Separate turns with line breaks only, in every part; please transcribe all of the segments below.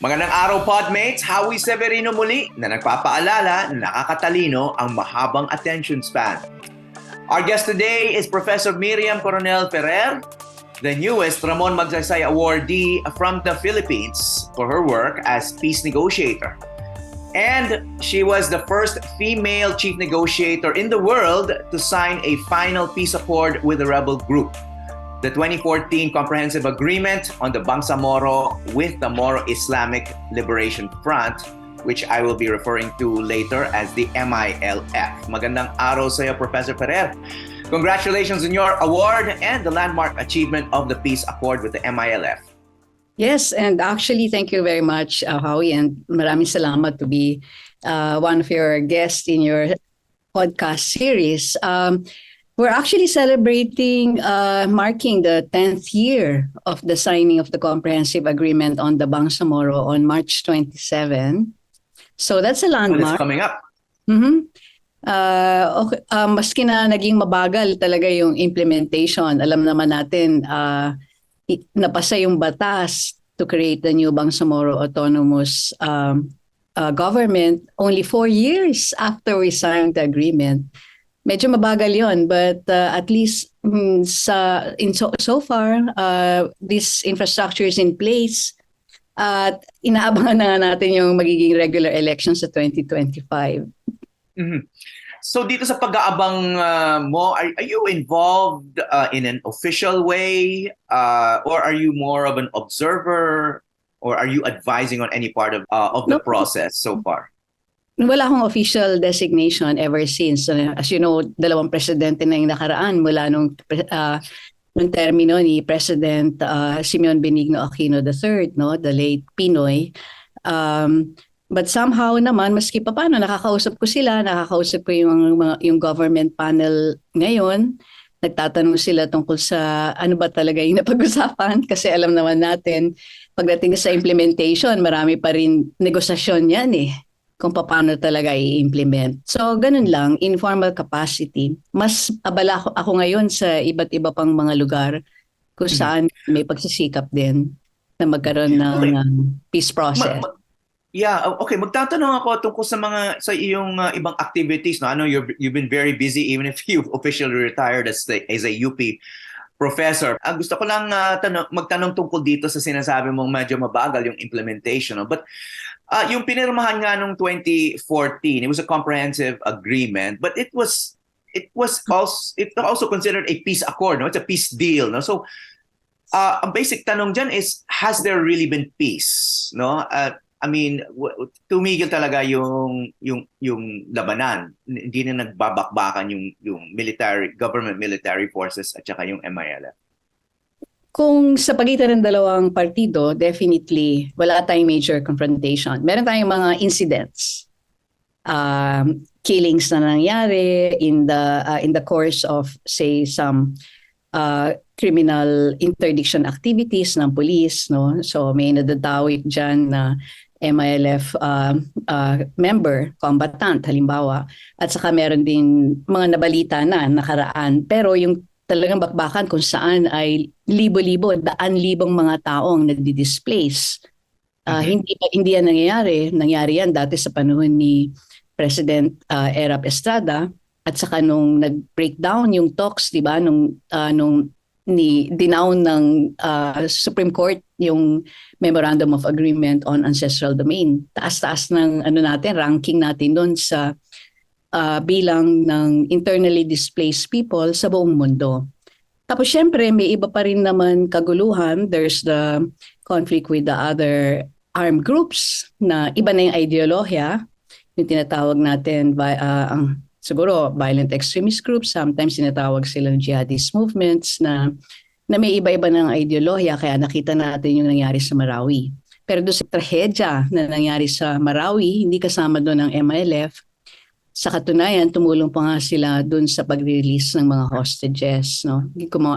Magandang araw, podmates! Howie Severino muli na nagpapaalala na nakakatalino ang mahabang attention span. Our guest today is Professor Miriam Coronel-Ferrer, the newest Ramon Magsaysay Awardee from the Philippines for her work as Peace Negotiator. And she was the first female Chief Negotiator in the world to sign a final peace accord with the rebel group, the 2014 Comprehensive Agreement on the Moro with the Moro Islamic Liberation Front, which I will be referring to later as the MILF. Magandang araw sa iyo, Professor Ferrer. Congratulations on your award and the landmark achievement of the peace accord with the MILF.
Yes, and actually, thank you very much, Howie, and maraming salamat to be one of your guests in your podcast series. We're actually celebrating, marking the 10th year of the signing of the Comprehensive Agreement on the Bangsamoro on March 27. So that's a landmark.
It's coming up.
Maski na naging mabagal talaga yung implementation, alam naman natin, napasa yung batas to create the new Bangsamoro Autonomous Government only 4 years after we signed the agreement. Medyo mabagal yon, but at least so far, this infrastructure is in place at inaabangan na natin yung magiging regular elections sa 2025.
Mm-hmm. So dito sa pag-aabang mo, are you involved in an official way or are you more of an observer or are you advising on any part of the process so far?
Wala akong official designation ever since. As you know, 2 presidente na yung nakaraan mula nung termino ni President Simeon Benigno Aquino III, no, the late Pinoy. But somehow naman, maski pa paano, nakakausap ko yung government panel ngayon. Nagtatanong sila tungkol sa ano ba talaga yung napag-usapan kasi alam naman natin, pagdating sa implementation, marami pa rin negosasyon yan kung paano talaga i-implement. So, ganun lang, informal capacity. Mas abala ako ngayon sa iba't iba pang mga lugar kung saan may pagsisikap din na magkaroon ng peace process.
Okay. Magtatanong ako tungkol sa iyong ibang activities. No? I know you've been very busy even if you've officially retired as a UP professor. Gusto ko lang magtanong tungkol dito sa sinasabi mong medyo mabagal yung implementation. No? But yung pinirmahan nga nung 2014, it was a comprehensive agreement, but it also considered a peace accord. No? It's a peace deal. No? So, ang basic tanong dyan is, has there really been peace? No? I mean, tumigil talaga yung labanan. Hindi na nagbabakbakan yung government military forces at saka yung MILF.
Kung sa pagitan ng dalawang partido, definitely wala tayong major confrontation. Meron tayong mga incidents, killings na nangyari in the course of, say, some criminal interdiction activities ng police, no? So may nadadawit dyan na MILF member, combatant halimbawa, at saka meron din mga nabalita na nakaraan. Pero yung talagang bakbakan kung saan ay libo-libo, daan-libong mga taong nagdi-displace. Hindi yan nangyayari. Nangyari yan dati sa panahon ni President Erap Estrada at saka nung nag-breakdown yung talks, di ba, nung dinown ng Supreme Court yung Memorandum of Agreement on Ancestral Domain. Taas-taas ng ranking natin doon sa bilang ng internally displaced people sa buong mundo. Tapos syempre may iba pa rin naman kaguluhan. There's the conflict with the other armed groups na iba na yung ideolohiya. Yung tinatawag natin siguro violent extremist groups, sometimes tinatawag silang jihadist movements na may iba-iba ng ideolohiya, kaya nakita natin yung nangyari sa Marawi. Pero doon sa trahedya na nangyari sa Marawi, hindi kasama doon ang MILF. Sa katunayan, tumulong pa nga sila doon sa pag-release ng mga hostages. No?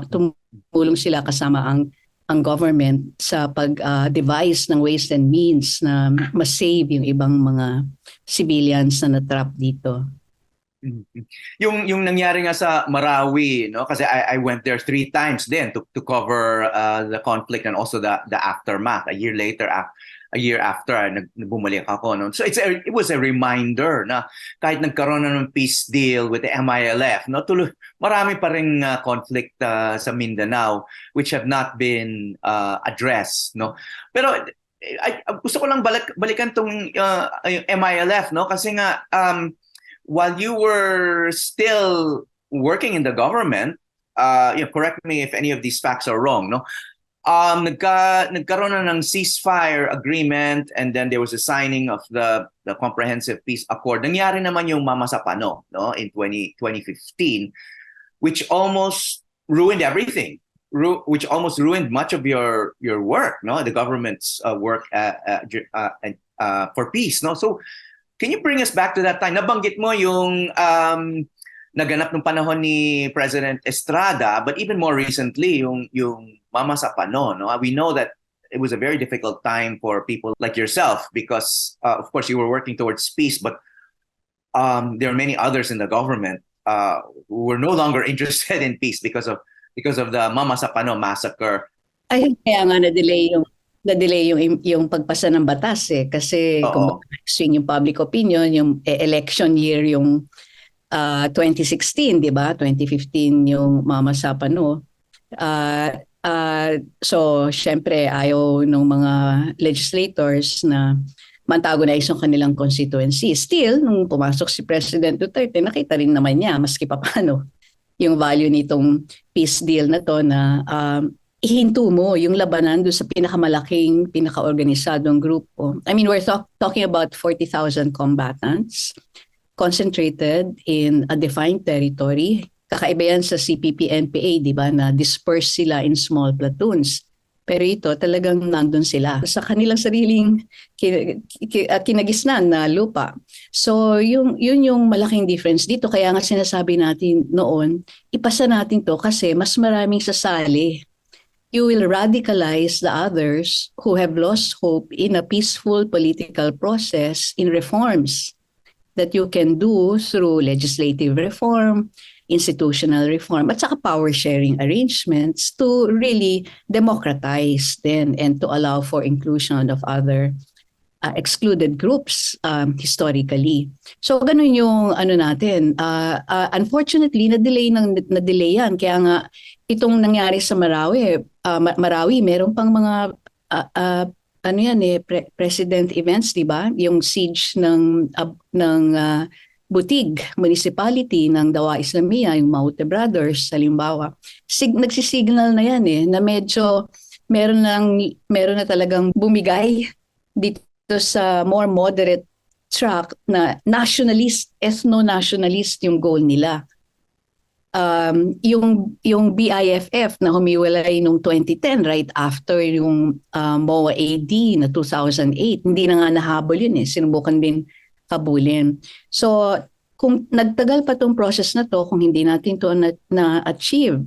Tumulong sila kasama ang government sa pag-devise ng ways and means na ma-save yung ibang mga civilians na natrap dito.
Yung nangyari nga sa Marawi, no? Kasi I went there 3 times then to cover the conflict and also the aftermath a year later a year after bumalik ako. No? So it was a reminder na kahit nagkaroon na ng peace deal with the MILF, no, marami pa ring conflict sa Mindanao which have not been addressed. No? Pero gusto ko lang balikan tong yung MILF, no? Kasi nga while you were still working in the government, correct me if any of these facts are wrong, no? Nagkaroon na ng ceasefire agreement, and then there was a signing of the Comprehensive Peace Accord. Nangyari naman yung Mamasapano, no, in 2015, which almost ruined everything. Which almost ruined much of your work, no, the government's work for peace, no. So, can you bring us back to that time? Nabanggit mo yung naganap nung panahon ni President Estrada, but even more recently, yung Mamasapano, no? We know that it was a very difficult time for people like yourself because, of course, you were working towards peace, but there are many others in the government who were no longer interested in peace because of the Mamasapano massacre.
Ay, kaya nga na-delay yung pagpasa ng batas kasi kung swing yung public opinion, yung election year yung 2016, di ba? 2015 yung Mamasapano. So, syempre, ayaw ng mga legislators na mantagonize yung kanilang constituency. Still, nung pumasok si President Duterte, nakita rin naman niya, maski pa paano, yung value nitong peace deal na to na ihinto mo yung labanan doon sa pinakamalaking, pinaka-organisadong grupo. I mean, we're talking about 40,000 combatants concentrated in a defined territory. Kakaiba yan sa CPP-NPA, di ba, na dispersed sila in small platoons. Pero ito, talagang nandun sila sa kanilang sariling kinagisnan na lupa. So, yun yung malaking difference dito. Kaya nga sinasabi natin noon, ipasa natin to kasi mas maraming sasali. You will radicalize the others who have lost hope in a peaceful political process in reforms that you can do through legislative reform, institutional reform, at saka power sharing arrangements to really democratize then and to allow for inclusion of other excluded groups historically. So ganun yung ano natin. Unfortunately, na-delay yan. Kaya nga itong nangyari sa Marawi, meron pang mga president events, di ba? Yung siege ng Butig municipality ng Dawa Islamia, yung Maute Brothers, halimbawa. Nagsisignal na yan na medyo meron na talagang bumigay dito sa more moderate track na nationalist, ethno-nationalist yung goal nila. Yung BIFF na humiwalay noong 2010 right after yung MOA AD na 2008, hindi na nga nahabol yun sinubukan din habulin. So kung nagtagal pa tong process na to, kung hindi natin to na-achieve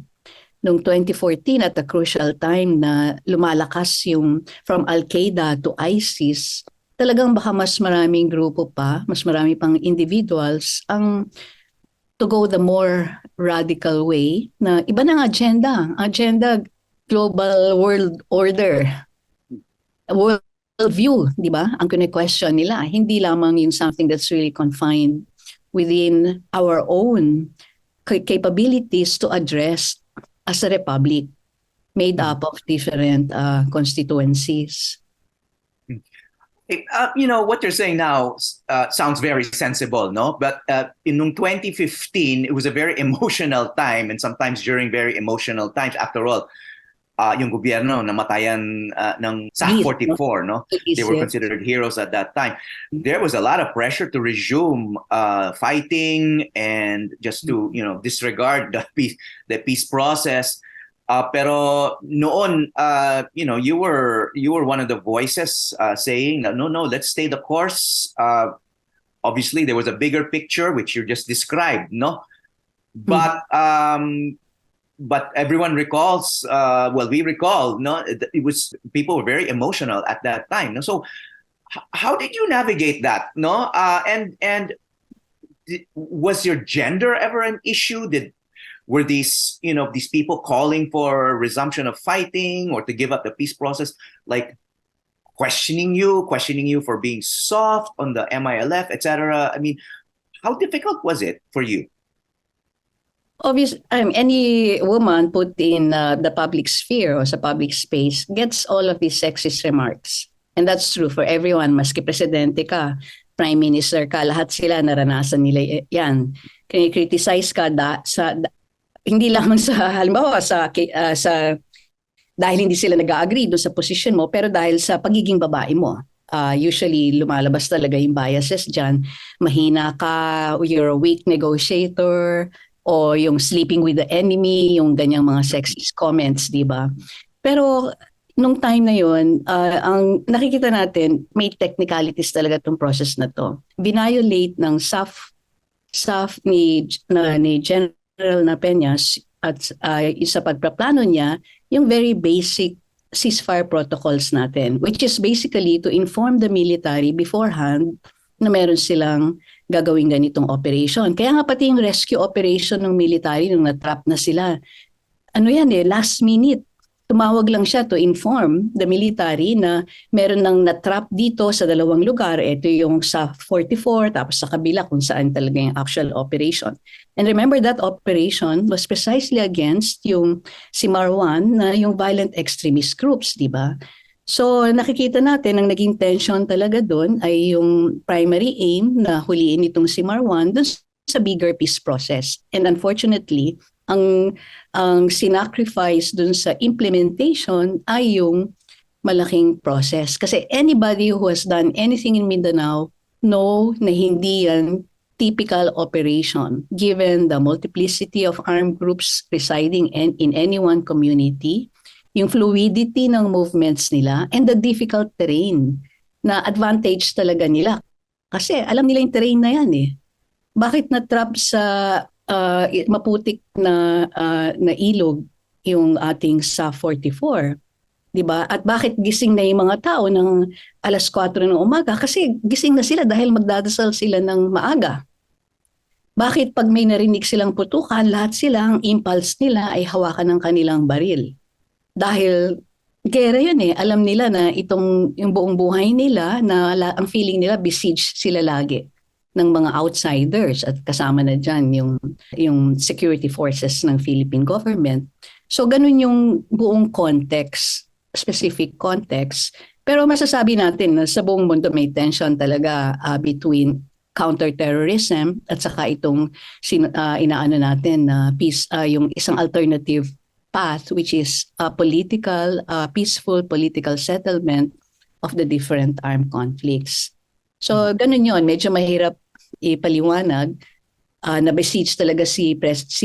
noong 2014 at a crucial time na lumalakas yung from Al-Qaeda to ISIS, talagang baka mas maraming grupo pa, mas marami pang individuals ang to go the more radical way na iba ng agenda, global world order, world view, di ba? Ang kine-question nila, hindi lamang yung something that's really confined within our own capabilities to address as a republic made up of different constituencies.
What you're saying now sounds very sensible, no? But in 2015, it was a very emotional time, and sometimes during very emotional times, after all, yung gobyerno namatayan ng SAC-44, no? They were considered heroes at that time. There was a lot of pressure to resume fighting and just to disregard the peace process. Pero noon, you were one of the voices saying, no, let's stay the course. Obviously, there was a bigger picture which you just described, no? But but everyone recalls. We recall, no? It was people were very emotional at that time. No? So, how did you navigate that, no? And was your gender ever an issue? Were these people calling for resumption of fighting or to give up the peace process? Like, questioning you for being soft on the MILF, etc. I mean, how difficult was it for you?
Obviously, any woman put in the public sphere or sa public space gets all of these sexist remarks. And that's true for everyone. Maski presidente ka, prime minister ka, lahat sila naranasan nila yan. Kaya criticize ka hindi lamang sa halimbawa sa dahil hindi sila nag-agree doon sa position mo, pero dahil sa pagiging babae mo. Usually lumalabas talaga yung biases dyan. Mahina ka, you're a weak negotiator, o yung sleeping with the enemy, yung ganyang mga sexist comments, di ba? Pero nung time na yun, ang nakikita natin, may technicalities talaga itong process na to. Violate ng SAF ni General Peñas at sa pagpaplano niya, yung very basic ceasefire protocols natin, which is basically to inform the military beforehand na meron silang gagawing ganitong operation. Kaya nga pati yung rescue operation ng military nung natrap na sila, last minute. Tumawag lang siya to inform the military na meron ng natrap dito sa dalawang lugar. Ito yung sa 44, tapos sa kabila kung saan talaga yung actual operation. And remember that operation was precisely against yung si Marwan na yung violent extremist groups, di ba? So nakikita natin ang naging tension talaga doon ay yung primary aim na huliin itong si Marwan doon sa bigger peace process. And unfortunately, ang sinacrifice doon sa implementation ay yung malaking process. Kasi anybody who has done anything in Mindanao know na hindi yan typical operation given the multiplicity of armed groups residing in any one community, yung fluidity ng movements nila, and the difficult terrain na advantage talaga nila. Kasi alam nila yung terrain na yan eh. Bakit na-trap sa maputik na ilog yung ating sa 44? Diba? At bakit gising na yung mga tao ng 4:00 ng umaga? Kasi gising na sila dahil magdadasal sila ng maaga. Bakit pag may narinig silang putukan, lahat silang impulse nila ay hawakan ng kanilang baril? Dahil gera yun eh. Alam nila na yung buong buhay nila, na ang feeling nila besieged sila lagi ng mga outsiders at kasama na dyan yung security forces ng Philippine government. So ganun yung buong context, specific context. Pero masasabi natin na sa buong mundo may tension talaga between counterterrorism at saka itong inaano natin na peace, yung isang alternative path, which is peaceful political settlement of the different armed conflicts. So ganun yun, medyo mahirap ipaliwanag. Na-besiege talaga si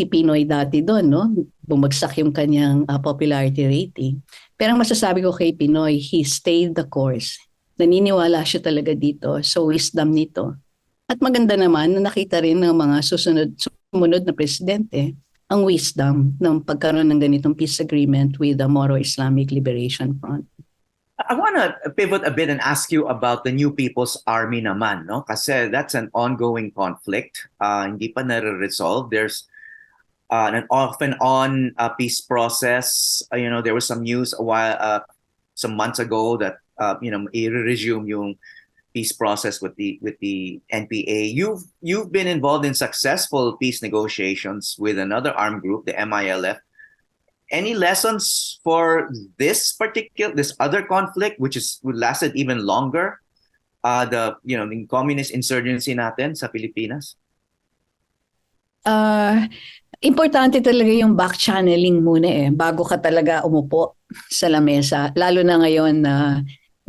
Pinoy dati doon, no? Bumagsak yung kanyang popularity rating. Pero ang masasabi ko kay Pinoy, he stayed the course. Naniniwala siya talaga dito. So wisdom nito. At maganda naman na nakita rin ng mga sumunod na presidente ang wisdom ng pagkaroon ng ganitong peace agreement with the Moro Islamic Liberation Front.
I want to pivot a bit and ask you about the New People's Army naman, no? Kasi that's an ongoing conflict. Hindi pa nare-resolve. There's an off and on peace process. There was some news some months ago that i-resume yung peace process with the NPA. You've been involved in successful peace negotiations with another armed group, the MILF. Any lessons for this other conflict, which lasted even longer, the communist insurgency natin sa Pilipinas?
Importante talaga yung back channeling muna bago ka talaga umupo sa lamesa, lalo na ngayon na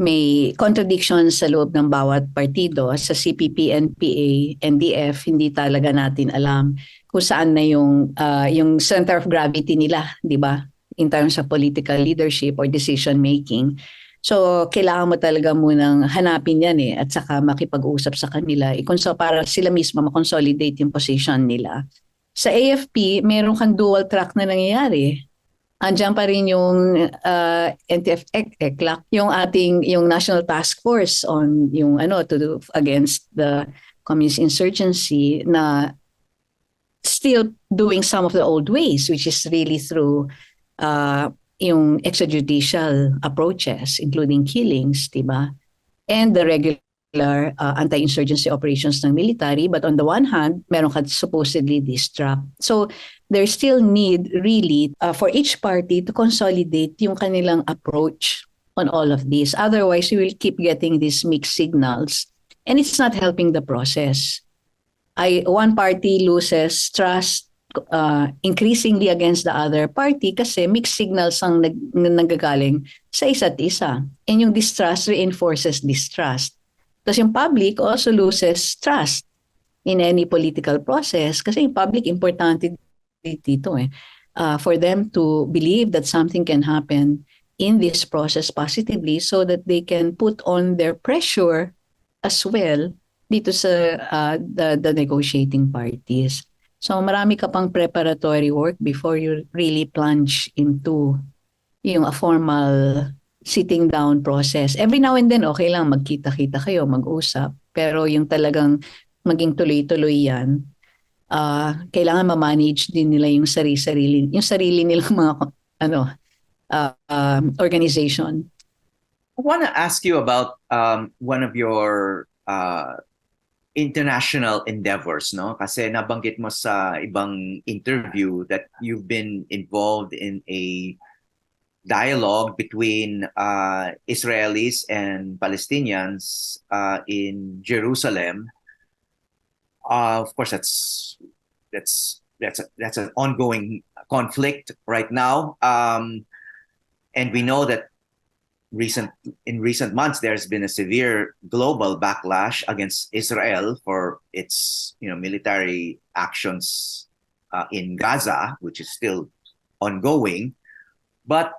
may contradictions sa loob ng bawat partido. Sa CPP, NPA, NDF, hindi talaga natin alam kung saan na yung center of gravity nila, di ba? In terms of political leadership or decision making. So, kailangan mo talaga munang hanapin yan at saka makipag-usap sa kanila. Para sila mismo makonsolidate yung position nila. Sa AFP, meron kang dual track na nangyayari. Andiyan pa rin yung NTF-ECLAC, yung National Task Force on to do against the communist insurgency na still doing some of the old ways, which is really through yung extrajudicial approaches, including killings, diba? And the regular anti-insurgency operations ng military. But on the one hand, meron ka supposedly this trap. So there's still need really for each party to consolidate yung kanilang approach on all of this. Otherwise, we will keep getting these mixed signals and it's not helping the process. One party loses trust increasingly against the other party kasi mixed signals ang nanggagaling sa isa't isa. And yung distrust reinforces distrust. Tapos yung public also loses trust in any political process kasi yung public importante dito for them to believe that something can happen in this process positively so that they can put on their pressure as well dito sa the negotiating parties. So marami ka pang preparatory work before you really plunge into yung a formal sitting down process. Every now and then, okay lang, magkita-kita kayo, mag-usap. Pero yung talagang maging tuloy-tuloy yan, kailangan ma-manage din nila yung sarili nilang mga organization.
I want to ask you about one of your international endeavors, no? Kasi nabanggit mo sa ibang interview that you've been involved in a dialogue between Israelis and Palestinians in Jerusalem. Of course, that's an ongoing conflict right now, and we know that in recent months there's been a severe global backlash against Israel for its military actions in Gaza, which is still ongoing. But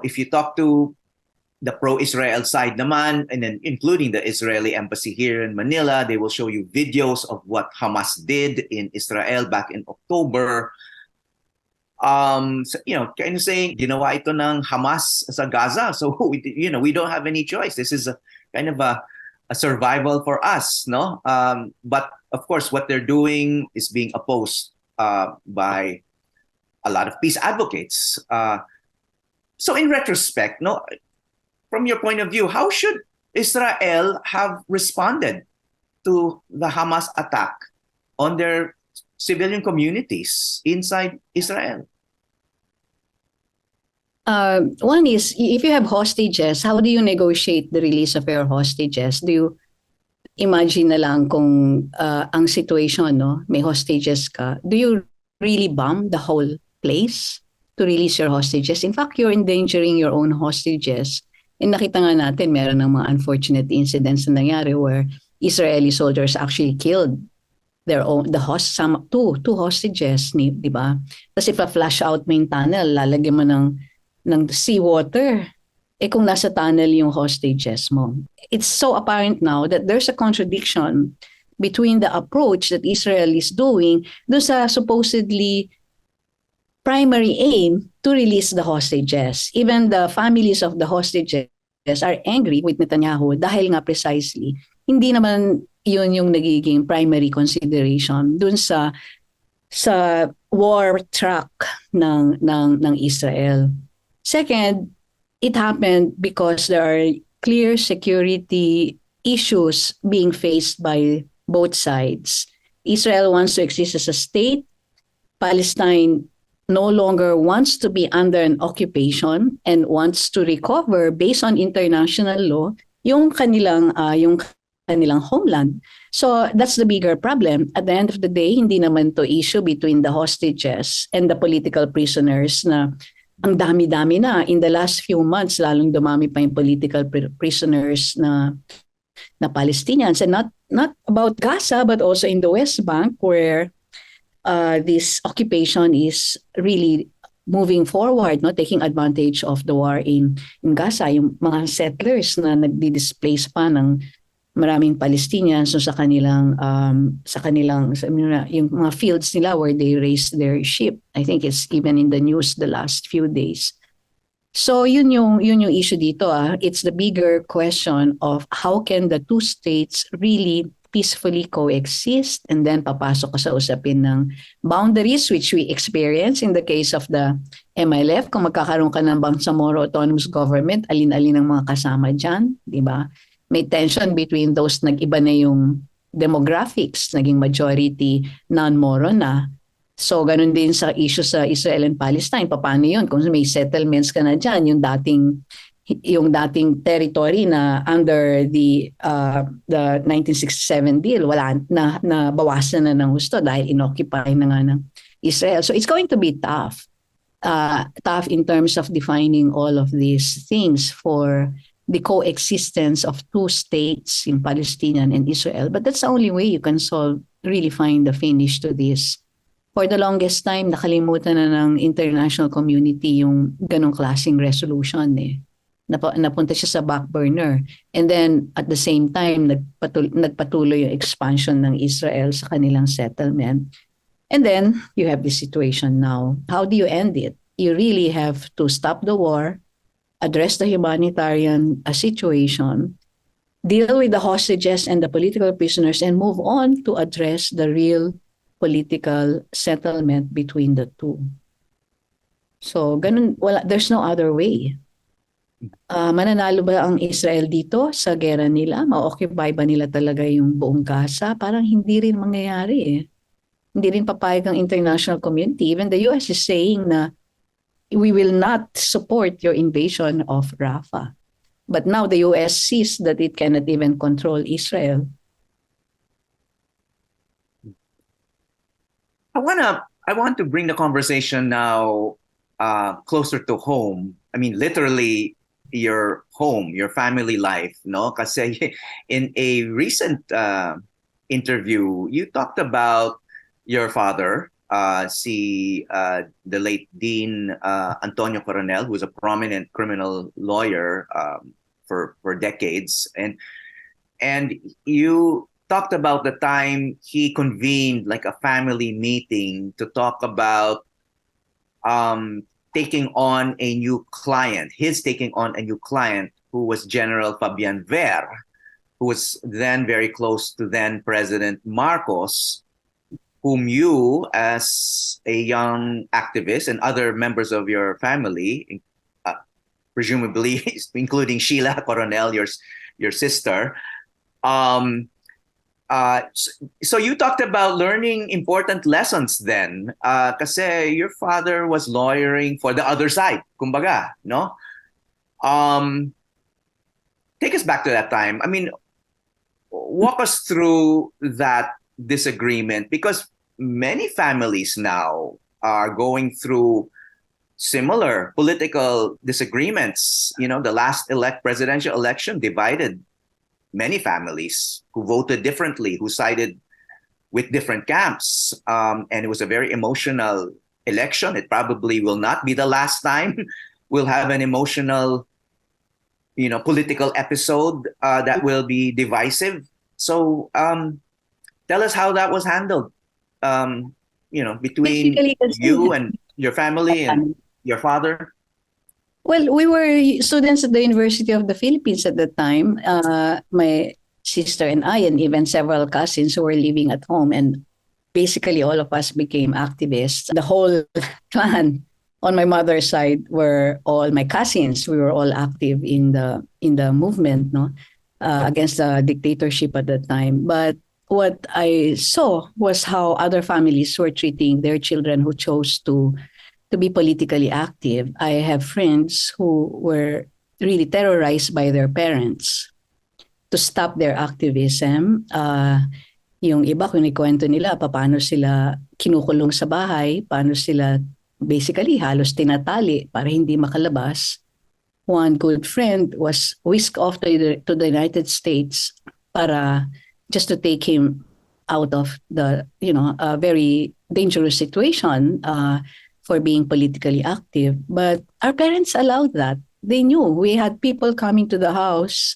if you talk to the pro-Israel side naman, and then including the Israeli embassy here in Manila, they will show you videos of what Hamas did in Israel back in October. Kind of saying, ginawa ito ng Hamas sa Gaza, so we don't have any choice. This is a kind of a survival for us, no? But of course, what they're doing is being opposed by a lot of peace advocates. So in retrospect, no, from your point of view, how should Israel have responded to the Hamas attack on their civilian communities inside Israel?
One is, if you have hostages, how do you negotiate the release of your hostages? Do you imagine na lang kung ang situation, no, may hostages ka, do you really bomb the whole place to release your hostages? In fact, you're endangering your own hostages. And nakita nga natin, meron ng mga unfortunate incidents na nangyari where Israeli soldiers actually killed two hostages, di ba? Tapos if flush out mo yung tunnel, lalagyan mo ng seawater. Kung nasa tunnel yung hostages mo. It's so apparent now that there's a contradiction between the approach that Israel is doing doon sa supposedly primary aim to release the hostages. Even the families of the hostages are angry with Netanyahu dahil nga precisely hindi naman yun yung nagiging primary consideration dun sa war track ng Israel. Second, it happened because there are clear security issues being faced by both sides. Israel wants to exist as a state. Palestine no longer wants to be under an occupation and wants to recover based on international law yung kanilang homeland. So that's the bigger problem. At the end of the day, hindi naman to issue between the hostages and the political prisoners na ang dami-dami na. In the last few months, lalong dumami pa yung political prisoners na Palestinians. And not about Gaza, but also in the West Bank where this occupation is really moving forward, no, taking advantage of the war in Gaza. Yung mga settlers na nagdi-displace pa ng maraming Palestinians so sa kanilang yung mga fields nila where they raise their sheep. I think it's even in the news the last few days. So yun yung issue dito. It's the bigger question of how can the two states really peacefully coexist, and then papasok ka sa usapin ng boundaries which we experience in the case of the MLF, kung magkakaroon ka ng Bangsamoro Autonomous Government, alin-alin ang mga kasama dyan, di ba? May tension between those, nag-iba na yung demographics, naging majority non-Moro na. So, ganun din sa issue sa Israel and Palestine. Paano yun? Kung may settlements ka na dyan, yung dating territory na under the 1967 deal, wala na bawasan na ng gusto dahil inoccupy na nga ng Israel. So, it's going to be tough. Tough in terms of defining all of these things for the coexistence of two states in Palestinian and Israel. But that's the only way you can really find the finish to this. For the longest time, nakalimutan na ng international community yung ganong klaseng resolution eh. Napunta siya sa back burner. And then at the same time, nagpatuloy yung expansion ng Israel sa kanilang settlement. And then you have this situation now. How do you end it? You really have to stop the war, address the humanitarian situation, deal with the hostages and the political prisoners, and move on to address the real political settlement between the two. So, ganun, there's no other way. Mananalo ba ang Israel dito sa gera nila? Ma-occupy ba nila talaga yung buong Gaza? Parang hindi rin mangyayari eh. Hindi rin papayag ang international community. Even the US is saying na we will not support your invasion of Rafah. But now the US sees that it cannot even control Israel.
I want to bring the conversation now closer to home. I mean, literally your home, your family life, no? Kasi in a recent interview, you talked about your father, the late Dean Antonio Coronel, who was a prominent criminal lawyer for decades, and you talked about the time he convened like a family meeting to talk about taking on a new client. His taking on a new client who was General Fabian Ver, who was then very close to then President Marcos, whom you, as a young activist and other members of your family, presumably including Sheila Coronel, your sister, so you talked about learning important lessons then, kasi your father was lawyering for the other side, kumbaga, no? Take us back to that time. I mean, walk us through that disagreement, because many families now are going through similar political disagreements. You know, the last presidential election divided many families who voted differently, who sided with different camps. And it was a very emotional election. It probably will not be the last time we'll have an emotional, political episode that will be divisive. So tell us how that was handled, between you and your family and your father.
Well, we were students at the University of the Philippines at the time. My sister and I, and even several cousins who were living at home, and basically all of us became activists. The whole clan on my mother's side were all my cousins. We were all active in the movement, no, against the dictatorship at the time. But what I saw was how other families were treating their children who chose to be politically active. I have friends who were really terrorized by their parents to stop their activism. Yung iba, kunikwento nila, paano sila kinukulong sa bahay, paano sila basically halos tinatali para hindi makalabas. One good friend was whisked off to the United States para just to take him out of the, a very dangerous situation for being politically active. But our parents allowed that. They knew we had people coming to the house,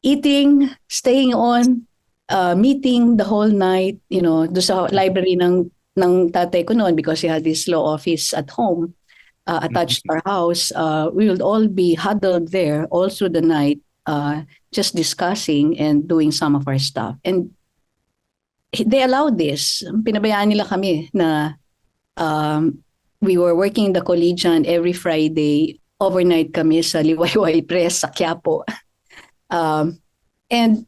eating, staying on, meeting the whole night, do sa library ng tatay ko noon, because he had this law office at home, attached to our house. We would all be huddled there all through the night, just discussing and doing some of our stuff. And they allowed this. Pinabayaan nila kami na we were working in the Collegian every Friday. Overnight kami sa Liwayway Press sa Quiapo. And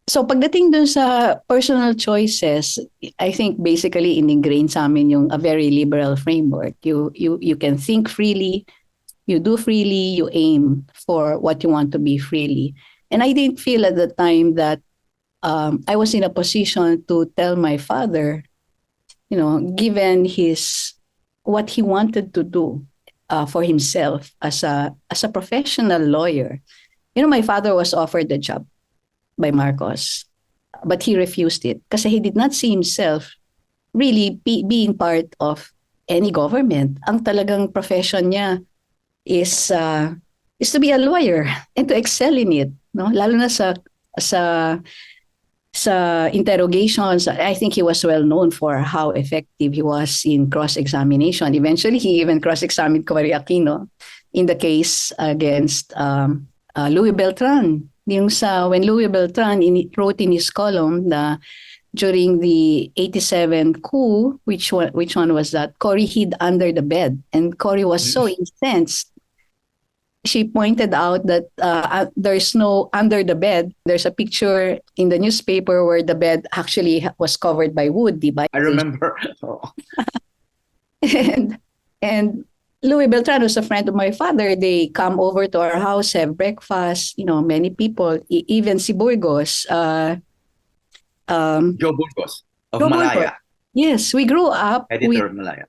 so pagdating dun sa personal choices, I think basically in-ingrain sa amin yung a very liberal framework. You can think freely, you do freely, you aim for what you want to be freely. And I didn't feel at the time that I was in a position to tell my father, given what he wanted to do for himself as a professional lawyer. My father was offered the job by Marcos, but he refused it because he did not see himself really being part of any government. Ang talagang profession niya is to be a lawyer and to excel in it. No, lalo na sa interrogations. I think he was well known for how effective he was in cross-examination. Eventually, he even cross-examined Cory Aquino in the case against Louis Beltran. When Louis Beltran wrote in his column na during the 87 coup, which one was that? Cory hid under the bed, and Cory was so incensed. She pointed out that there's no under the bed. There's a picture in the newspaper where the bed actually was covered by wood, diba?
I remember.
And Louis Beltran was a friend of my father. They come over to our house, have breakfast. Many people, even si Burgos.
Joe Burgos of
Joe
Malaya.
Burgos. Yes, we grew up
Editor
with
of Malaya.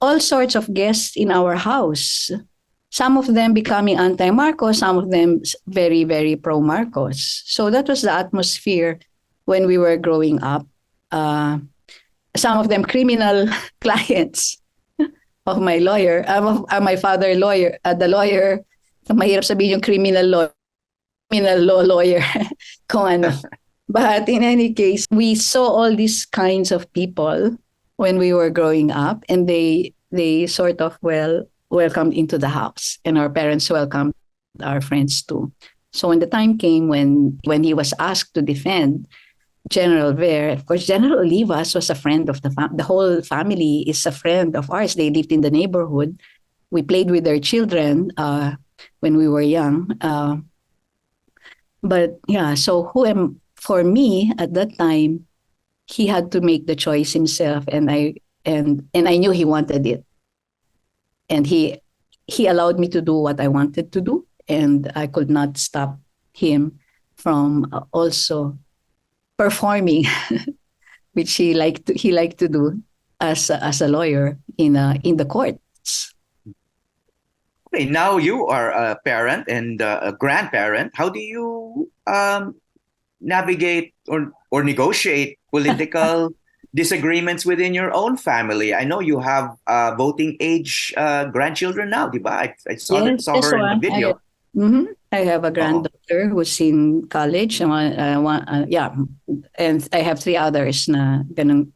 all sorts of guests in our house. Some of them becoming anti-Marcos, some of them very, very pro-Marcos. So that was the atmosphere when we were growing up. Some of them criminal clients of my lawyer, my father lawyer, the lawyer, mahirap sabihin yung criminal law lawyer, kung ano. But in any case, we saw all these kinds of people when we were growing up, and they sort of welcomed into the house, and our parents welcomed our friends too. So when the time came when he was asked to defend General Ver, of course, General Olivas was a friend of the whole family is a friend of ours. They lived in the neighborhood. We played with their children when we were young. But yeah, so for me at that time, he had to make the choice himself, and I knew he wanted it. And he allowed me to do what I wanted to do, and I could not stop him from also performing, which he liked to do as a lawyer in the courts.
Okay, now you are a parent and a grandparent. How do you navigate or negotiate political disagreements within your own family? I know you have voting age grandchildren now, diba? I saw her in the video.
I have a granddaughter who's in college. And I have 3 others na ganun,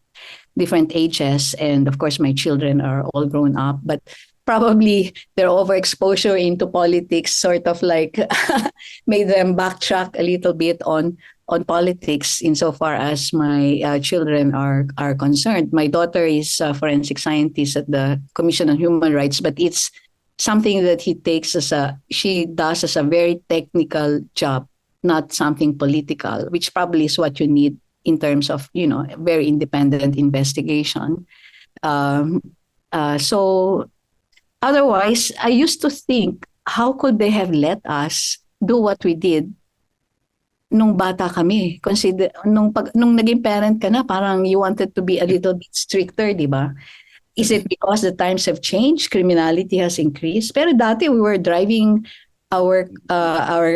different ages. And of course, my children are all grown up. But probably their overexposure into politics sort of like made them backtrack a little bit on politics insofar as my children are concerned. My daughter is a forensic scientist at the Commission on Human Rights, but it's something that she does as a very technical job, not something political, which probably is what you need in terms of, very independent investigation. So otherwise, I used to think, how could they have let us do what we did nung bata kami? Nung naging parent ka na, parang you wanted to be a little bit stricter, di ba? Is it because the times have changed? Criminality has increased? Pero dati we were driving our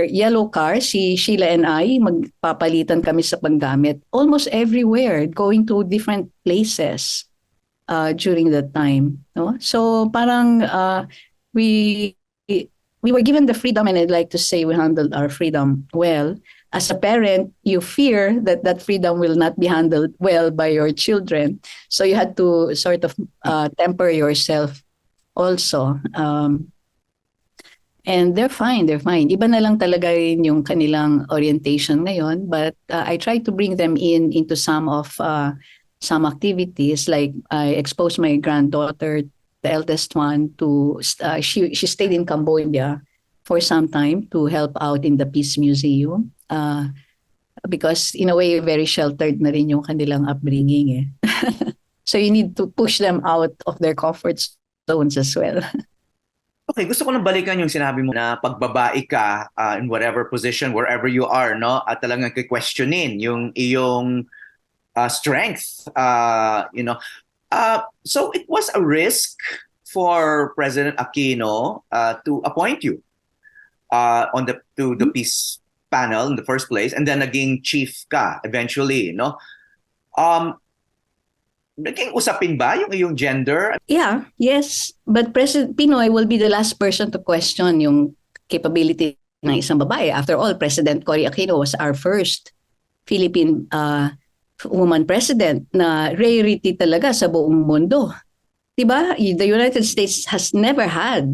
yellow car, si Sheila and I, magpapalitan kami sa paggamit almost everywhere, going to different places during that time. No? So parang we were given the freedom, and I'd like to say we handled our freedom well. As a parent, you fear that freedom will not be handled well by your children. So you had to sort of temper yourself also. And they're fine. Iba na lang talaga rin yung kanilang orientation ngayon. But I try to bring them into some of some activities. Like I exposed my granddaughter, the eldest one, to she stayed in Cambodia for some time to help out in the Peace Museum. Because in a way, very sheltered na rin yung kanilang upbringing eh. So you need to push them out of their comfort zones as well.
Okay, gusto ko nang balikan yung sinabi mo na pagbabae ka in whatever position, wherever you are, no? At talagang questionin yung iyong strength, So it was a risk for President Aquino to appoint you to the peace panel in the first place, and then naging chief ka eventually, no? Naging usapin ba yung iyong gender?
Yeah, yes. But President Pinoy will be the last person to question yung capability ng isang babae. After all, President Cory Aquino was our first Philippine woman president na rarity talaga sa buong mundo. Diba? The United States has never had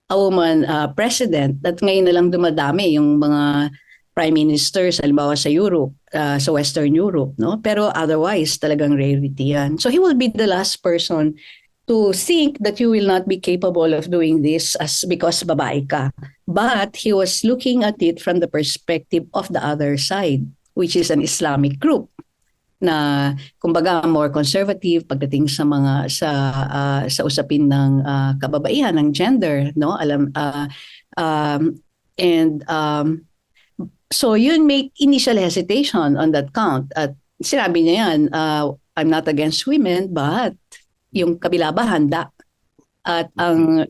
a woman president at ngayon na lang dumadami yung mga prime ministers, halimbawa sa Europe, sa Western Europe, no? Pero otherwise, talagang rarity yan. So he will be the last person to think that you will not be capable of doing this because babae ka. But he was looking at it from the perspective of the other side, which is an Islamic group na kumbaga more conservative pagdating sa mga sa usapin ng kababaihan, ng gender, no? So yun make initial hesitation on that count. At sinabi niya yan, I'm not against women, but yung kabila ba handa? At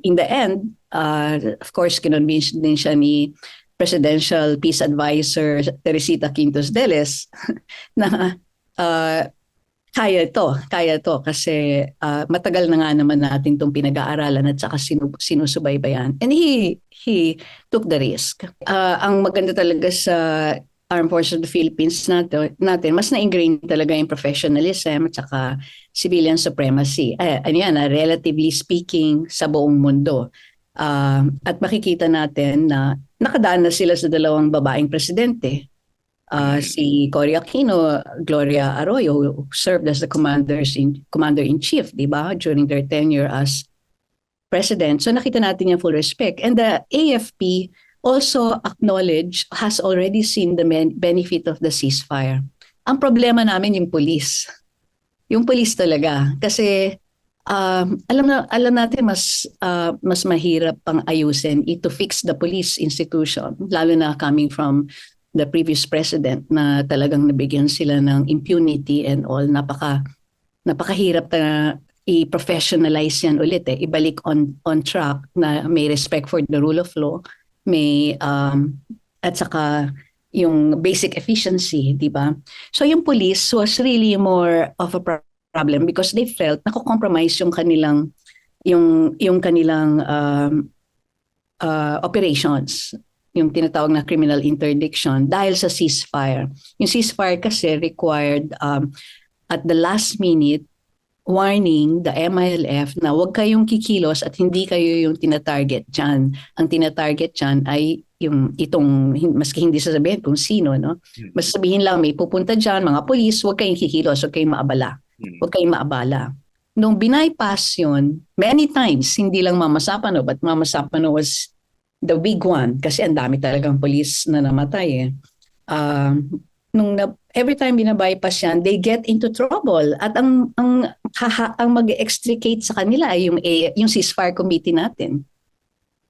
in the end, of course, kinonvince din siya ni Presidential Peace Advisor Teresita Quintos Deles na kaya to kasi matagal na nga naman natin itong pinag-aaralan at saka sinusubaybayan. And he took the risk. Ang maganda talaga sa Armed Forces of the Philippines natin mas na-ingrain talaga yung professionalism at saka civilian supremacy. Relatively speaking, sa buong mundo. At makikita natin na nakadaan na sila sa dalawang babaeng presidente. Si Cory Aquino, Gloria Arroyo, who served as the commander-in-chief, di ba, during their tenure as president. So nakita natin yung full respect. And the AFP also has already seen the benefit of the ceasefire. Ang problema namin yung police. Yung police talaga. Kasi alam natin mas mahirap pang ayusin to fix the police institution, lalo na coming from the previous president na talagang nabigyan sila ng impunity and all. Napakahirap na i-professionalize yan ulit eh. Ibalik on track na may respect for the rule of law, may at saka yung basic efficiency, di ba? So yung police was really more of a problem because they felt nako-compromise yung kanilang operations, yung tinatawag na criminal interdiction dahil sa ceasefire. Yung ceasefire kasi required at the last minute warning the MILF na huwag kayong kikilos at hindi kayo yung tinatarget dyan. Ang tinatarget dyan ay itong, maski hindi sasabihin kung sino, no? Mas sabihin lang may pupunta dyan, mga polis, huwag kayong kikilos, huwag kayong maabala. Huwag kayong maabala. Nung bypass yun, many times, hindi lang Mamasapano, but Mamasapano was the big one kasi ang dami talagang police na namatay eh. Every time binabypass yan, they get into trouble. At ang mag-extricate sa kanila ay yung ceasefire committee natin,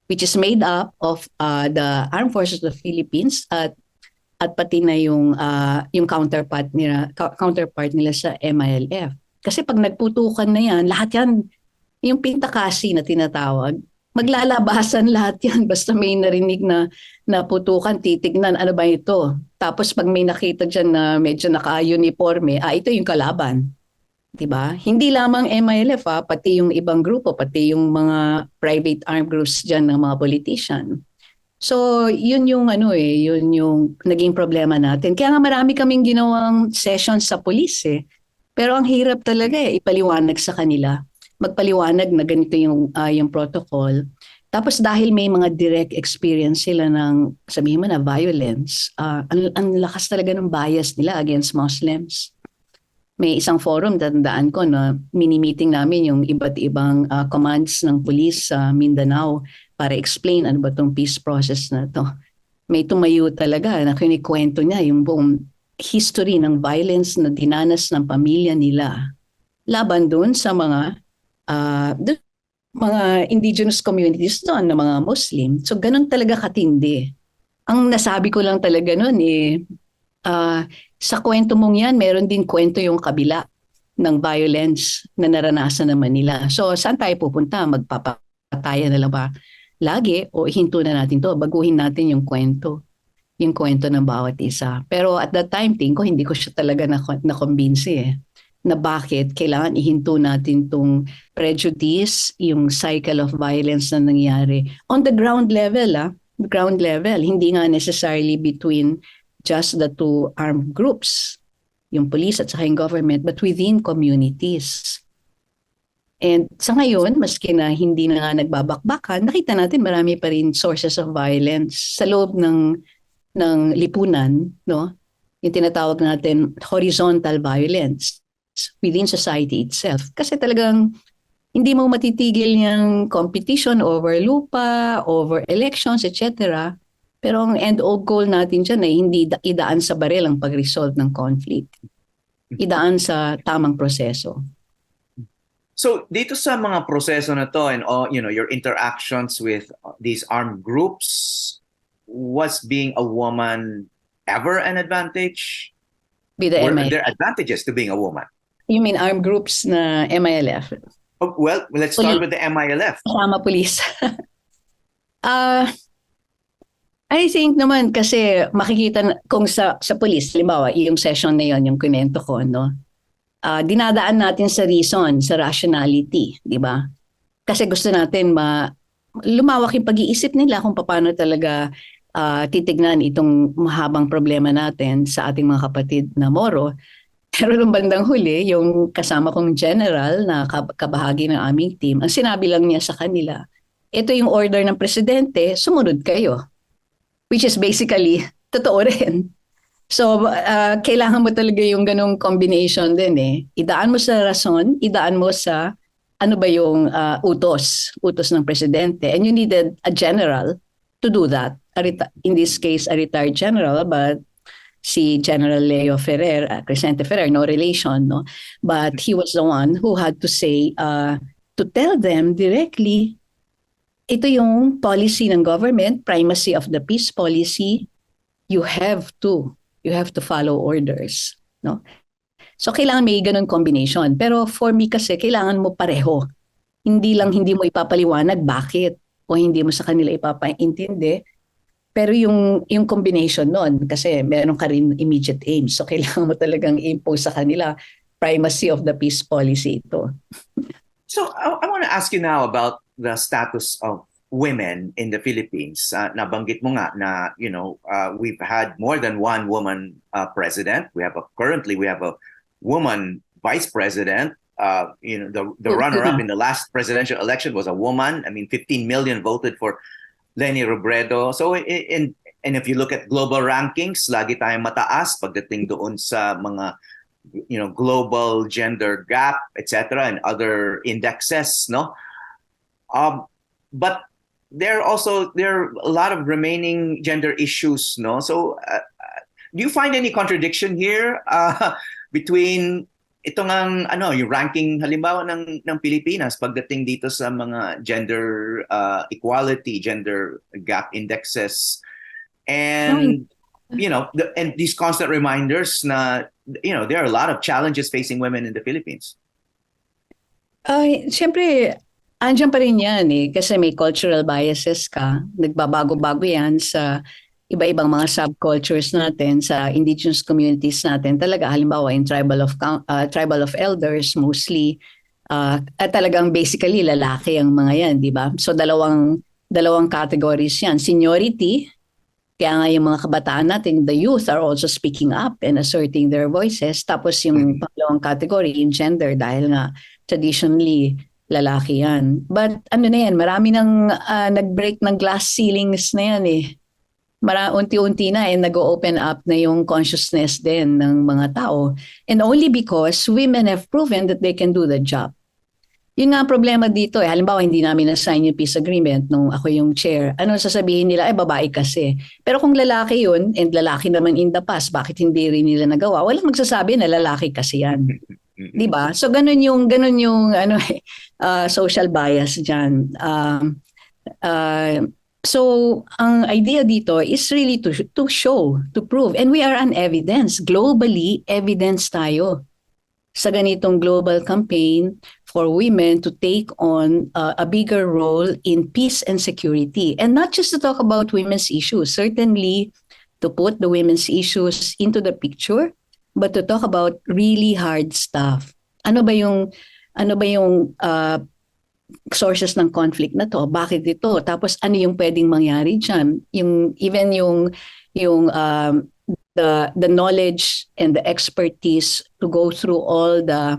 which is made up of the Armed Forces of the Philippines at pati na yung counterpart nila sa MILF. Kasi pag nagputukan na yan, lahat yan, yung pintakasi na tinatawag, maglalabasan lahat yan. Basta may narinig na putukan, titignan, ano ba ito? Tapos pag may nakita dyan na medyo naka-uniforme, ito yung kalaban. Diba? Hindi lamang MILF, pati yung ibang grupo, pati yung mga private armed groups dyan ng mga politician. So, yun yung naging problema natin. Kaya nga marami kaming ginawang sessions sa police eh. Pero ang hirap talaga ipaliwanag sa kanila. Magpaliwanag na ganito yung protocol. Tapos dahil may mga direct experience sila ng, sabihin mo na, violence, ang lakas talaga ng bias nila against Muslims. may isang forum, tandaan ko na mini-meeting namin yung iba't ibang commands ng police sa Mindanao para explain ano ba itong peace process na to. May tumayo talaga na kinikwento niya yung buong history ng violence na dinanas ng pamilya nila laban doon sa mga indigenous communities doon na mga Muslim. So ganun talaga katindi. Ang nasabi ko lang talaga noon sa kwento mong yan, meron din kwento yung kabila ng violence na naranasan naman nila. So saan tayo pupunta? Magpapatayan na lang ba lagi o hinto na natin to? Baguhin natin yung kwento ng bawat isa. Pero at that time, hindi ko siya talaga na-convince na bakit kailangan ihinto natin tong prejudice, yung cycle of violence na nangyari. On the ground level, hindi nga necessarily between just the two armed groups, yung police at saka yung government, but within communities. And sa ngayon, maski na hindi na nga nagbabakbakan, nakita natin marami pa rin sources of violence sa loob ng lipunan, no? Yung tinatawag natin horizontal violence within society itself. Kasi talagang hindi mo matitigil yung competition over lupa, over elections, etc. Pero ang end-all goal natin dyan ay hindi idaan sa baril ang pag-resolve ng conflict. Idaan sa tamang proseso.
So dito sa mga proseso na to and all, your interactions with these armed groups, was being a woman ever an advantage? Were there advantages to being a woman?
You mean armed groups na MILF?
Oh, well, let's start with the MILF.
Kasama police. I think naman kasi makikita kung sa police, halimbawa, yung session na yon, yung kwento ko, no? Dinadaan natin sa reason, sa rationality, di ba? Kasi gusto natin lumawak yung pag-iisip nila kung paano talaga titignan itong mahabang problema natin sa ating mga kapatid na Moro. Pero nung bandang huli, yung kasama kong general na kabahagi ng aming team, ang sinabi lang niya sa kanila, ito yung order ng presidente, sumunod kayo. Which is basically, totoo rin. So, kailangan mo talaga yung ganong combination din Idaan mo sa rason, idaan mo sa ano ba yung utos ng presidente. And you needed a general to do that. In this case, a retired general, but si General Leo Ferrer, Crescente Ferrer, no relation, no? But he was the one who had to say, to tell them directly, ito yung policy ng government, primacy of the peace policy. You have to follow orders, no? So kailangan may ganun combination. Pero for me kasi kailangan mo pareho. Hindi mo ipapaliwanag bakit o hindi mo sa kanila ipapaintindi. Pero yung combination nun, kasi meron ka rin immediate aims. So kailangan mo talagang impose sa kanila primacy of the peace policy ito.
So I want to ask you now about the status of women in the Philippines. Nabanggit mo nga na, we've had more than one woman president. Currently we have a woman vice president. The runner-up in the last presidential election was a woman. 15 million voted for Leni Robredo. So and if you look at global rankings, lagi tayong mataas pagdating doon sa mga global gender gap, etc., and other indexes, no? But there are a lot of remaining gender issues, no? So do you find any contradiction here between itong yung ranking halimbawa ng Pilipinas pagdating dito sa mga gender equality, gender gap indexes, and and these constant reminders na there are a lot of challenges facing women in the Philippines?
Siyempre, andyan pa rin yan kasi may cultural biases ka. Nagbabago-bago yan sa iba-ibang mga subcultures natin, sa indigenous communities natin. Talaga, halimbawa, in tribal of elders, mostly, at talagang basically lalaki ang mga yan, di ba? So dalawang categories yan. Seniority, kaya nga yung mga kabataan natin, the youth are also speaking up and asserting their voices. Tapos yung pangalawang category, yung gender, dahil nga traditionally lalaki yan. But marami nang nag-break ng glass ceilings na yan unti-unti na nag-open up na yung consciousness din ng mga tao. And only because women have proven that they can do the job. Yun nga ang problema dito. Halimbawa, hindi namin na-sign yung peace agreement nung ako yung chair. Ano sasabihin nila? Babae kasi. Pero kung lalaki yun, and lalaki naman in the past, bakit hindi rin nila nagawa? Walang magsasabi na lalaki kasi yan. Diba? So, ganun yung social bias dyan. So, ang idea dito is really to show, to prove. And we are on evidence. Globally, evidence tayo sa ganitong global campaign for women to take on a bigger role in peace and security. And not just to talk about women's issues, certainly to put the women's issues into the picture, but to talk about really hard stuff. Ano ba yung sources ng conflict na to? Bakit ito? Tapos ano yung pwedeng mangyari diyan? The knowledge and the expertise to go through all the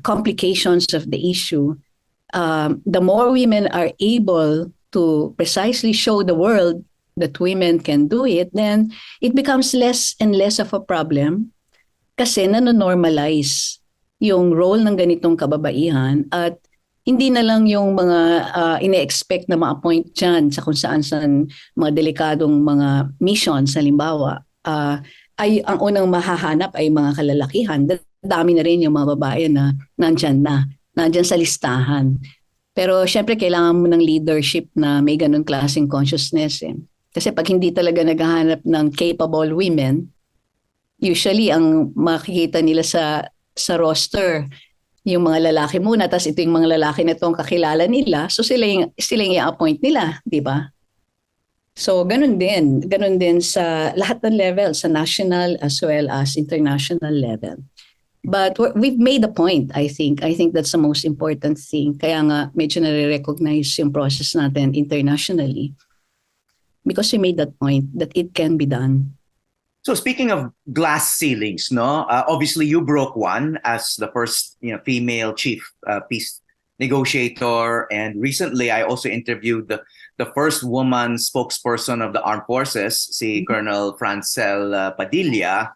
complications of the issue. The more women are able to precisely show the world that women can do it, then it becomes less and less of a problem kasi nanonormalize yung role ng ganitong kababaihan at hindi na lang yung mga ine-expect na ma-appoint dyan sa kung saan mga delikadong mga missions, halimbawa, ay ang unang mahahanap ay mga kalalakihan. Dami na rin yung mga babae na nandyan sa listahan. Pero syempre kailangan mo ng leadership na may ganun klaseng consciousness. Kasi pag hindi talaga naghahanap ng capable women, usually ang makikita nila sa roster, yung mga lalaki muna, tapos ito yung mga lalaki na itong kakilala nila, so sila yung i-appoint nila, di ba? So ganun din sa lahat ng level, sa national as well as international level. But we've made a point, I think. I think that's the most important thing. Kaya nga medyo nare-recognize yung process natin internationally because we made that point that it can be done.
So speaking of glass ceilings, obviously you broke one as the first female chief peace negotiator, and recently I also interviewed the first woman spokesperson of the armed forces, si Colonel Francel Padilla.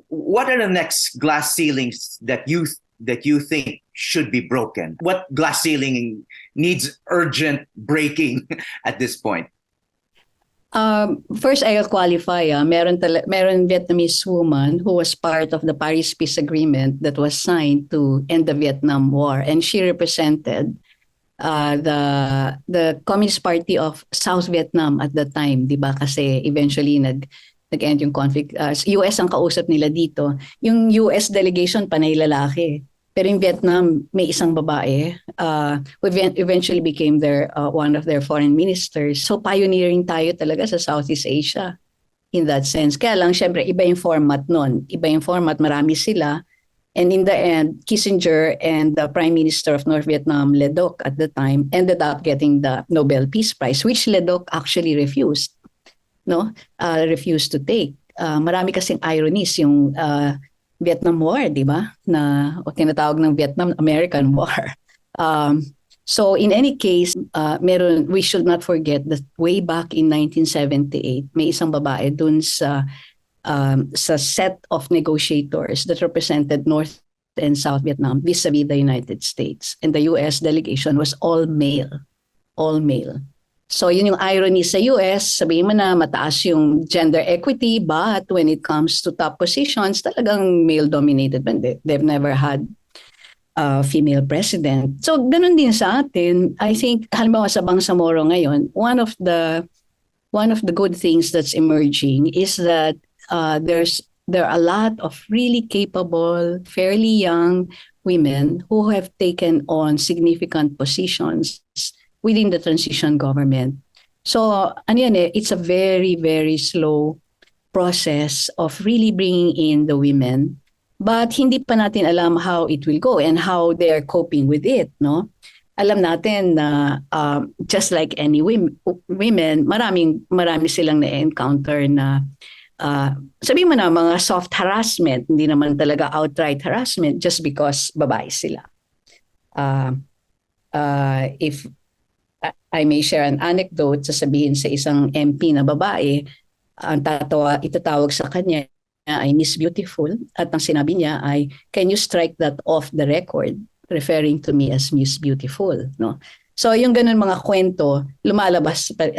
What are the next glass ceilings that you think should be broken? What glass ceiling needs urgent breaking at this point?
First, I'll qualify. Meron Vietnamese woman who was part of the Paris Peace Agreement that was signed to end the Vietnam War, and she represented the Communist Party of South Vietnam at the time, di ba? Kasi eventually nag-end yung conflict. US ang kausap nila dito. Yung US delegation panay lalaki. Pero in Vietnam, may isang babae who eventually became one of their foreign ministers. So pioneering tayo talaga sa Southeast Asia in that sense. Kaya lang, syempre, iba yung format nun. Iba yung format, marami sila. And in the end, Kissinger and the Prime Minister of North Vietnam, Le Duc at the time, ended up getting the Nobel Peace Prize, which Le Duc actually refused. Refused to take. Marami kasing ironies yung Vietnam War, di ba? Na tinatawag ng Vietnam-American War. So in any case, we should not forget that way back in 1978, may isang babae dun sa set of negotiators that represented North and South Vietnam vis-a-vis the United States. And the US delegation was all male. All male. So yun yung irony sa US, sabihin mo na mataas yung gender equity, but when it comes to top positions, talagang male-dominated. They've never had a female president. So ganun din sa atin. I think, halimbawa sa Bangsamoro ngayon, one of the good things that's emerging is that there are a lot of really capable, fairly young women who have taken on significant positions within the transition government. So, it's a very, very slow process of really bringing in the women. But hindi pa natin alam how it will go and how they're coping with it, no? Alam natin na just like any women, marami silang na-encounter na sabihin mo na mga soft harassment, hindi naman talaga outright harassment just because babae sila. I may share an anecdote, sasabihin sa isang MP na babae, ang itatawag sa kanya ay Miss Beautiful, at ang sinabi niya ay, can you strike that off the record, referring to me as Miss Beautiful, no? So yung ganun mga kwento, lumalabas pa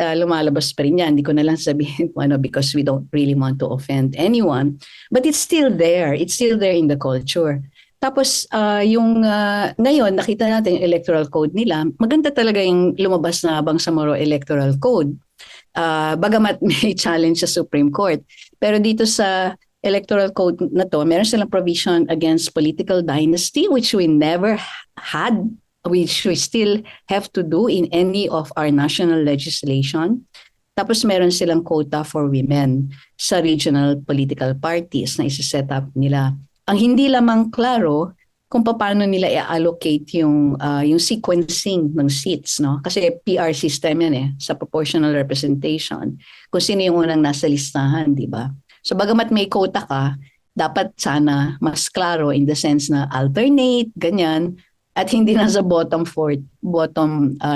rin yan. Hindi ko na lang sabihin because we don't really want to offend anyone. But it's still there. It's still there in the culture. Tapos ngayon, nakita natin yung electoral code nila. Maganda talaga yung lumabas na Bangsamoro Electoral Code. Bagamat may challenge sa Supreme Court. Pero dito sa electoral code na to, meron silang provision against political dynasty, which we never had, which we still have to do in any of our national legislation. Tapos meron silang quota for women sa regional political parties na isa-set up nila. Ang hindi lamang klaro kung paano nila i-allocate yung sequencing ng seats, no? Kasi PR system yan sa proportional representation. Kung sino yung unang nasa listahan, di ba? So bagamat may quota ka, dapat sana mas klaro in the sense na alternate, ganyan, at hindi na sa bottom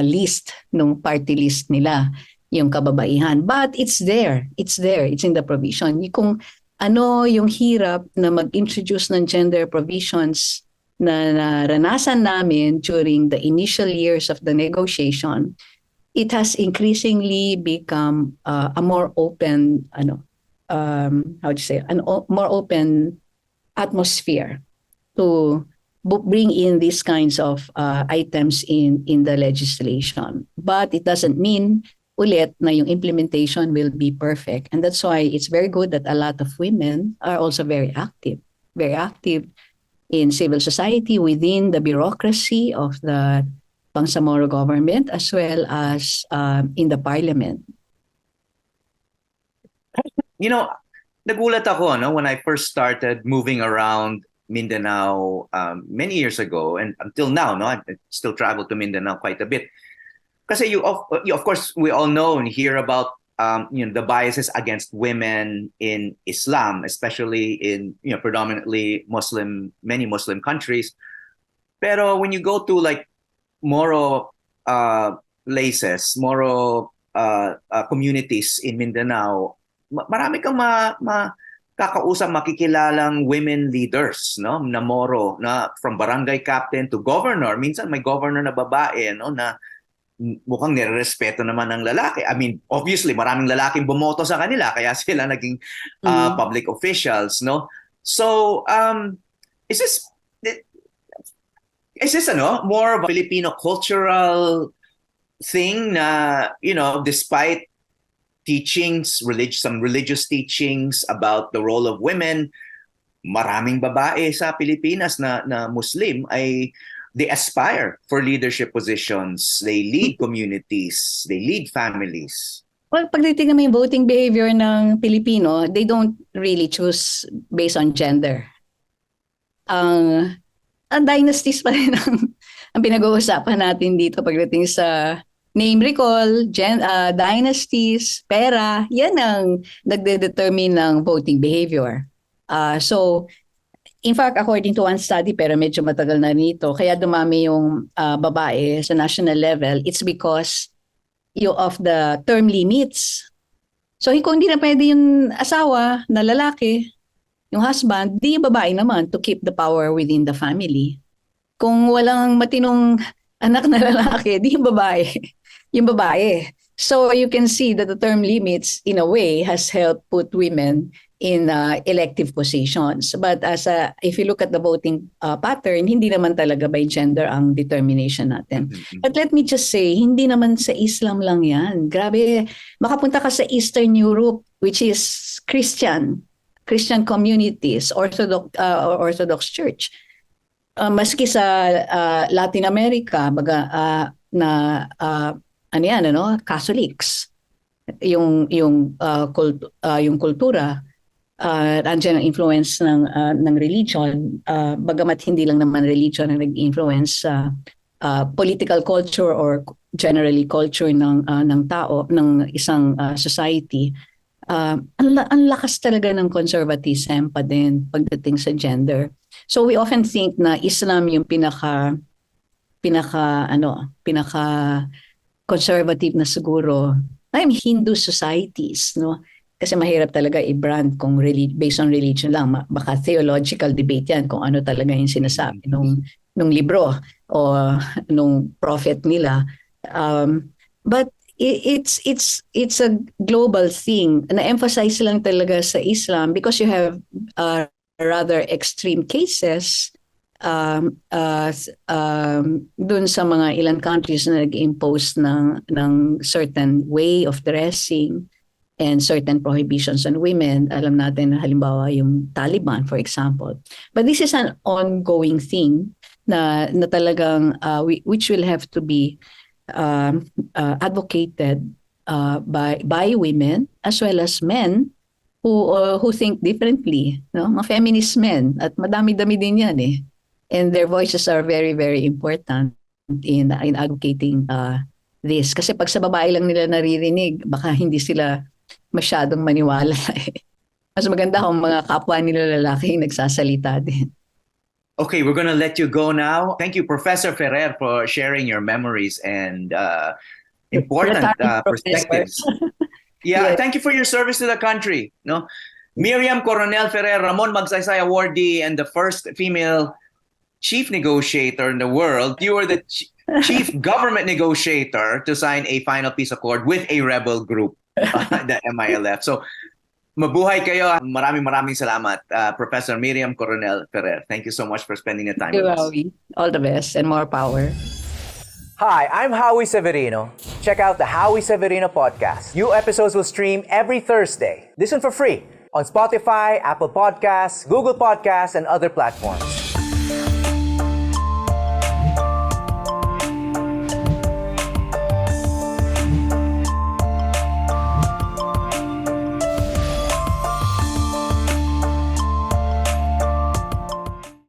list nung party list nila yung kababaihan. But it's there. It's there. It's in the provision. Kung ano yung hirap na mag-introduce ng gender provisions na naranasan namin during the initial years of the negotiation, it has increasingly become a more open, more open atmosphere to bring in these kinds of items in the legislation. But it doesn't mean ulit na yung implementation will be perfect. And that's why it's very good that a lot of women are also very active in civil society within the bureaucracy of the Bangsamoro government as well as in the parliament.
Nagulat ako when I first started moving around Mindanao many years ago, and until now, I still travel to Mindanao quite a bit. Kasi of course, we all know and hear about the biases against women in Islam, especially in predominantly many Muslim countries. Pero when you go to like Moro places, Moro communities in Mindanao, marami kang kakausap, makikilalang women leaders, na Moro, na from barangay captain to governor. Minsan may governor na babae, na mukhang nirerespeto naman ng lalaki. I mean, obviously, maraming lalaking bumoto sa kanila, kaya sila naging public officials, no? So, is this more of a Filipino cultural thing na, despite teachings, some religious teachings about the role of women, maraming babae sa Pilipinas na Muslim they aspire for leadership positions, they lead communities, they lead families.
Well, pag titignan mo yung voting behavior ng Pilipino, they don't really choose based on gender. Ang dynasties pa rin ang pinag-uusapan natin dito pagdating sa name recall, dynasties, pera, yan ang nagde-determine ng voting behavior. So, in fact, according to one study, pero medyo matagal na nito, kaya dumami yung babae sa national level, it's because of the term limits. So, kung hindi na pwede yung asawa na lalaki, yung husband, di yung babae naman to keep the power within the family. Kung walang matinong anak na lalaki, di yung babae. Yung babae. So, you can see that the term limits, in a way, has helped put women in elective positions. But if you look at the voting pattern, hindi naman talaga by gender ang determination natin. But let me just say, hindi naman sa Islam lang yan. Grabe, makapunta ka sa Eastern Europe, which is Christian communities, Orthodox Church. Maski sa Latin America, Catholics, yung kultura, andyan ang influence ng religion, bagamat hindi lang naman religion ang nag-influence sa political culture or generally culture ng tao, ng isang society. Ang lakas talaga ng conservatism pa din pagdating sa gender. So we often think na Islam yung pinaka conservative na siguro, Hindu societies, no? Kasi mahirap talaga i-brand kung based on religion lang. Baka theological debate yan kung ano talaga yung sinasabi nung libro o nung prophet nila. But it's a global thing. Na-emphasize lang talaga sa Islam because you have rather extreme cases dun sa mga ilang countries na nag-impose ng certain way of dressing and certain prohibitions on women. Alam natin na halimbawa yung Taliban, for example. But this is an ongoing thing na talagang which will have to be advocated by women as well as men who think differently, no? Mga feminist men, at madami-dami din yan eh. And their voices are very, very important in advocating this. Kasi pag sa babae lang nila naririnig, baka hindi sila masyadong maniwala. Mas maganda kung mga kapwa nila lalaki nagsasalita din.
Okay, we're gonna let you go now. Thank you, Professor Ferrer, for sharing your memories and important perspectives. Yeah, thank you for your service to the country. No, Miriam Coronel-Ferrer, Ramon Magsaysay Awardee, and the first female Chief Negotiator in the world. You were the Chief Government Negotiator to sign a final peace accord with a rebel group, the MILF. So, mabuhay kayo. Maraming salamat, Professor Miriam Coronel-Ferrer. Thank you so much for spending the time with us.
All the best and more power.
Hi, I'm Howie Severino. Check out the Howie Severino Podcast. New episodes will stream every Thursday. Listen for free on Spotify, Apple Podcasts, Google Podcasts, and other platforms.